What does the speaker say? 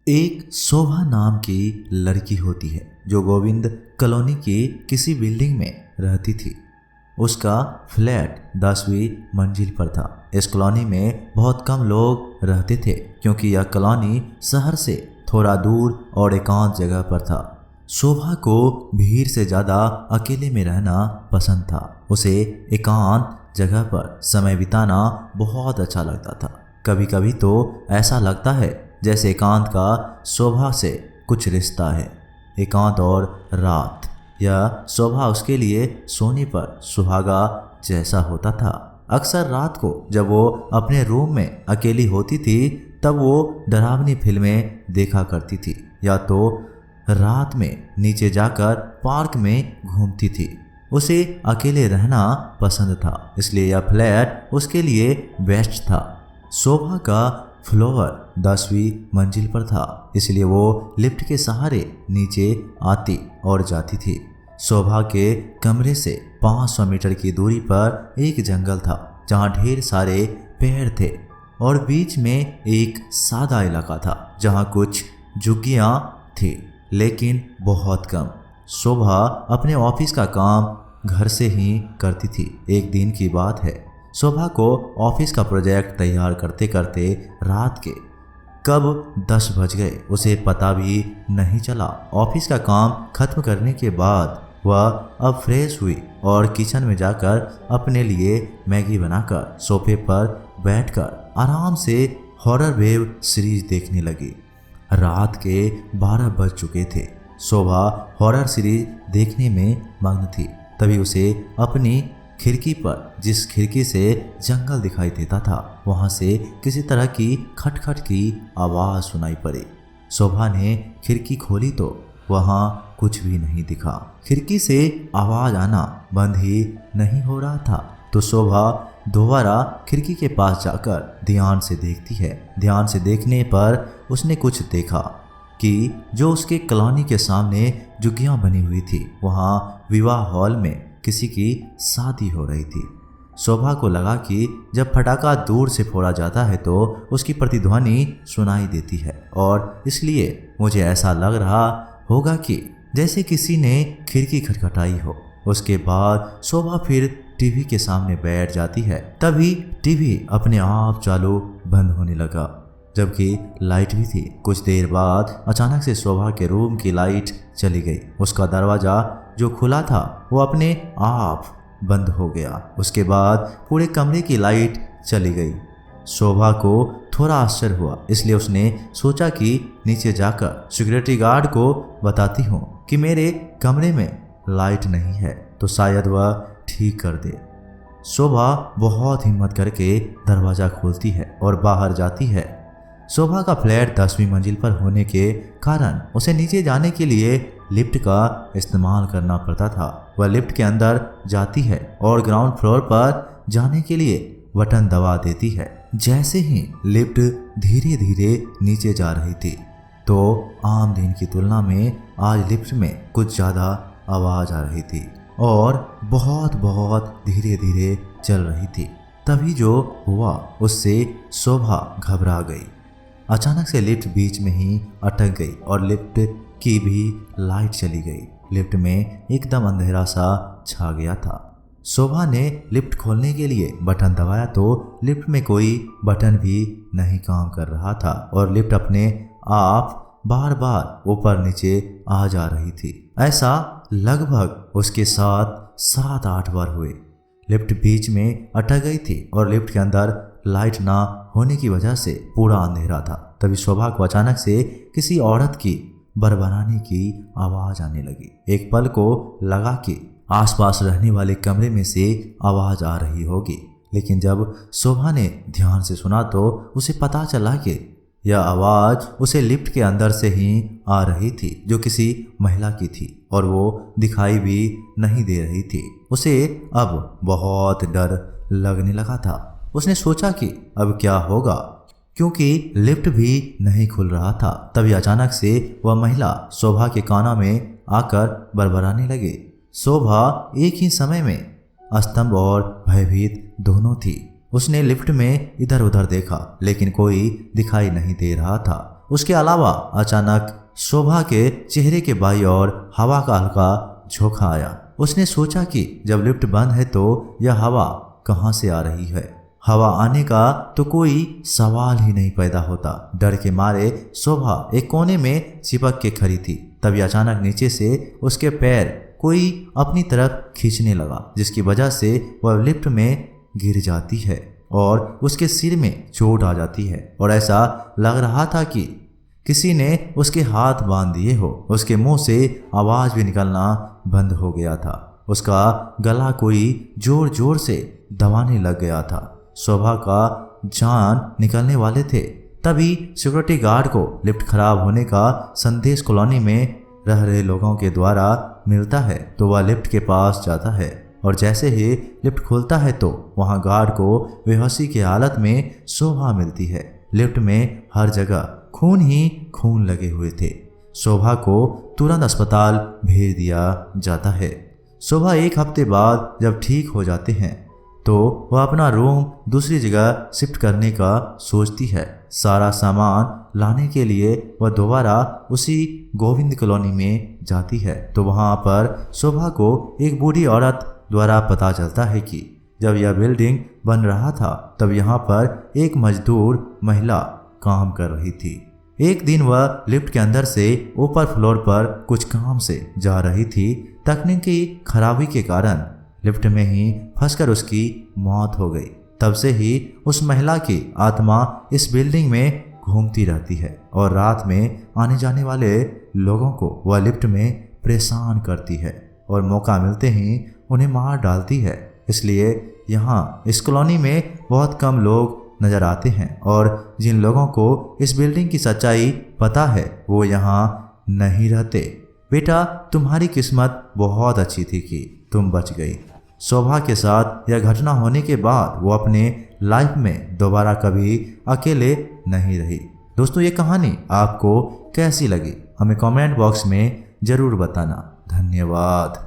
एक शोभा नाम की लड़की होती है जो गोविंद कॉलोनी की किसी बिल्डिंग में रहती थी। उसका फ्लैट 10वीं मंजिल पर था। इस कॉलोनी में बहुत कम लोग रहते थे क्योंकि यह कॉलोनी शहर से थोड़ा दूर और एकांत जगह पर था। शोभा को भीड़ से ज़्यादा अकेले में रहना पसंद था। उसे एकांत जगह पर समय बिताना बहुत अच्छा लगता था। कभी कभी तो ऐसा लगता है जैसे एकांत का शोभा से कुछ रिश्ता है। एकांत और रात, यह शोभा उसके लिए सोने पर सुहागा जैसा होता था। अक्सर रात को जब वो अपने रूम में अकेली होती थी तब वो डरावनी फिल्में देखा करती थी या तो रात में नीचे जाकर पार्क में घूमती थी। उसे अकेले रहना पसंद था, इसलिए यह फ्लैट उसके लिए बेस्ट था। शोभा का फ्लोर 10वीं मंजिल पर था, इसलिए वो लिफ्ट के सहारे नीचे आती और जाती थी। शोभा के कमरे से 500 मीटर की दूरी पर एक जंगल था जहाँ ढेर सारे पेड़ थे और बीच में एक सादा इलाका था जहाँ कुछ झुग्गियाँ थी, लेकिन बहुत कम। शोभा अपने ऑफिस का काम घर से ही करती थी। एक दिन की बात है, शोभा को ऑफिस का प्रोजेक्ट तैयार करते करते रात के कब 10 बज गए उसे पता भी नहीं चला। ऑफिस का काम खत्म करने के बाद वह अब फ्रेश हुई और किचन में जाकर अपने लिए मैगी बनाकर सोफे पर बैठकर आराम से हॉरर वेब सीरीज देखने लगी। रात के 12 बज चुके थे। शोभा हॉरर सीरीज देखने में मग्न थी। तभी उसे अपनी खिड़की पर, जिस खिड़की से जंगल दिखाई देता था, वहां से किसी तरह की खटखट की आवाज़ सुनाई पड़ी। शोभा ने खिड़की खोली तो वहां कुछ भी नहीं दिखा। खिड़की से आवाज़ आना बंद ही नहीं हो रहा था तो शोभा दोबारा खिड़की के पास जाकर ध्यान से देखती है। ध्यान से देखने पर उसने कुछ देखा कि जो उसके कॉलोनी के सामने झुग्गियां बनी हुई थी, वहां विवाह हॉल में किसी की शादी हो रही थी। शोभा को लगा कि जब पटाखा दूर से फोड़ा जाता है तो उसकी प्रतिध्वनि सुनाई देती है और इसलिए मुझे ऐसा लग रहा होगा कि जैसे किसी ने खिड़की खटखटाई हो। उसके बाद शोभा फिर टीवी के सामने बैठ जाती है। तभी टीवी अपने आप चालू बंद होने लगा, जबकि लाइट भी थी। कुछ देर बाद अचानक से शोभा के रूम की लाइट चली गई। उसका दरवाज़ा जो खुला था वो अपने आप बंद हो गया। उसके बाद पूरे कमरे की लाइट चली गई। शोभा को थोड़ा आश्चर्य हुआ, इसलिए उसने सोचा कि नीचे जाकर सिक्योरिटी गार्ड को बताती हूँ कि मेरे कमरे में लाइट नहीं है तो शायद वह ठीक कर दे। शोभा बहुत हिम्मत करके दरवाज़ा खोलती है और बाहर जाती है। शोभा का फ्लैट 10वीं मंजिल पर होने के कारण उसे नीचे जाने के लिए लिफ्ट का इस्तेमाल करना पड़ता था। वह लिफ्ट के अंदर जाती है और ग्राउंड फ्लोर पर जाने के लिए बटन दबा देती है। जैसे ही लिफ्ट धीरे धीरे नीचे जा रही थी तो आम दिन की तुलना में आज लिफ्ट में कुछ ज़्यादा आवाज़ आ रही थी और बहुत बहुत धीरे धीरे चल रही थी। तभी जो हुआ उससे शोभा घबरा गई। अचानक से लिफ्ट बीच में ही अटक गई और लिफ्ट की भी लाइट चली गई। लिफ्ट में एकदम अंधेरा सा छा गया था। शोभा ने लिफ्ट खोलने के लिए बटन दबाया तो लिफ्ट में कोई बटन भी नहीं काम कर रहा था और लिफ्ट अपने आप बार बार ऊपर नीचे आ जा रही थी। ऐसा लगभग उसके साथ 7-8 बार हुए। लिफ्ट बीच में अटक गई थी और लिफ्ट के अंदर लाइट ना होने की वजह से पूरा अंधेरा था। तभी शोभा को अचानक से किसी औरत की बरबराने की आवाज़ आने लगी। एक पल को लगा कि आसपास रहने वाले कमरे में से आवाज़ आ रही होगी, लेकिन जब शोभा ने ध्यान से सुना तो उसे पता चला कि यह आवाज़ उसे लिफ्ट के अंदर से ही आ रही थी, जो किसी महिला की थी और वो दिखाई भी नहीं दे रही थी। उसे अब बहुत डर लगने लगा था। उसने सोचा कि अब क्या होगा, क्योंकि लिफ्ट भी नहीं खुल रहा था। तभी अचानक से वह महिला शोभा के काना में आकर बरबराने लगी। शोभा एक ही समय में स्तंभ और भयभीत दोनों थी। उसने लिफ्ट में इधर उधर देखा लेकिन कोई दिखाई नहीं दे रहा था। उसके अलावा अचानक शोभा के चेहरे के बाईं ओर हवा का हल्का झोंका आया। उसने सोचा कि जब लिफ्ट बंद है तो यह हवा कहाँ से आ रही है। हवा आने का तो कोई सवाल ही नहीं पैदा होता। डर के मारे शोभा एक कोने में चिपक के खड़ी थी। तभी अचानक नीचे से उसके पैर कोई अपनी तरफ खींचने लगा, जिसकी वजह से वह लिफ्ट में गिर जाती है और उसके सिर में चोट आ जाती है और ऐसा लग रहा था कि किसी ने उसके हाथ बांध दिए हो। उसके मुंह से आवाज भी निकलना बंद हो गया था। उसका गला कोई जोर जोर से दबाने लग गया था। शोभा का जान निकलने वाले थे। तभी सिक्योरिटी गार्ड को लिफ्ट खराब होने का संदेश कॉलोनी में रह रहे लोगों के द्वारा मिलता है तो वह लिफ्ट के पास जाता है और जैसे ही लिफ्ट खुलता है तो वहां गार्ड को बेहोशी की हालत में शोभा मिलती है। लिफ्ट में हर जगह खून ही खून लगे हुए थे। शोभा को तुरंत अस्पताल भेज दिया जाता है। शोभा एक हफ्ते बाद जब ठीक हो जाते हैं तो वह अपना रूम दूसरी जगह शिफ्ट करने का सोचती है। सारा सामान लाने के लिए वह दोबारा उसी गोविंद कॉलोनी में जाती है तो वहां पर शोभा को एक बूढ़ी औरत द्वारा पता चलता है कि जब यह बिल्डिंग बन रहा था तब यहाँ पर एक मजदूर महिला काम कर रही थी। एक दिन वह लिफ्ट के अंदर से ऊपर फ्लोर पर कुछ काम से जा रही थी। तकनीकी खराबी के कारण लिफ्ट में ही फंसकर उसकी मौत हो गई। तब से ही उस महिला की आत्मा इस बिल्डिंग में घूमती रहती है और रात में आने जाने वाले लोगों को वह लिफ्ट में परेशान करती है और मौका मिलते ही उन्हें मार डालती है। इसलिए यहाँ इस कॉलोनी में बहुत कम लोग नज़र आते हैं और जिन लोगों को इस बिल्डिंग की सच्चाई पता है वो यहाँ नहीं रहते। बेटा, तुम्हारी किस्मत बहुत अच्छी थी कि तुम बच गई। शोभा के साथ यह घटना होने के बाद वो अपने लाइफ में दोबारा कभी अकेले नहीं रही। दोस्तों, ये कहानी आपको कैसी लगी हमें कमेंट बॉक्स में ज़रूर बताना। धन्यवाद।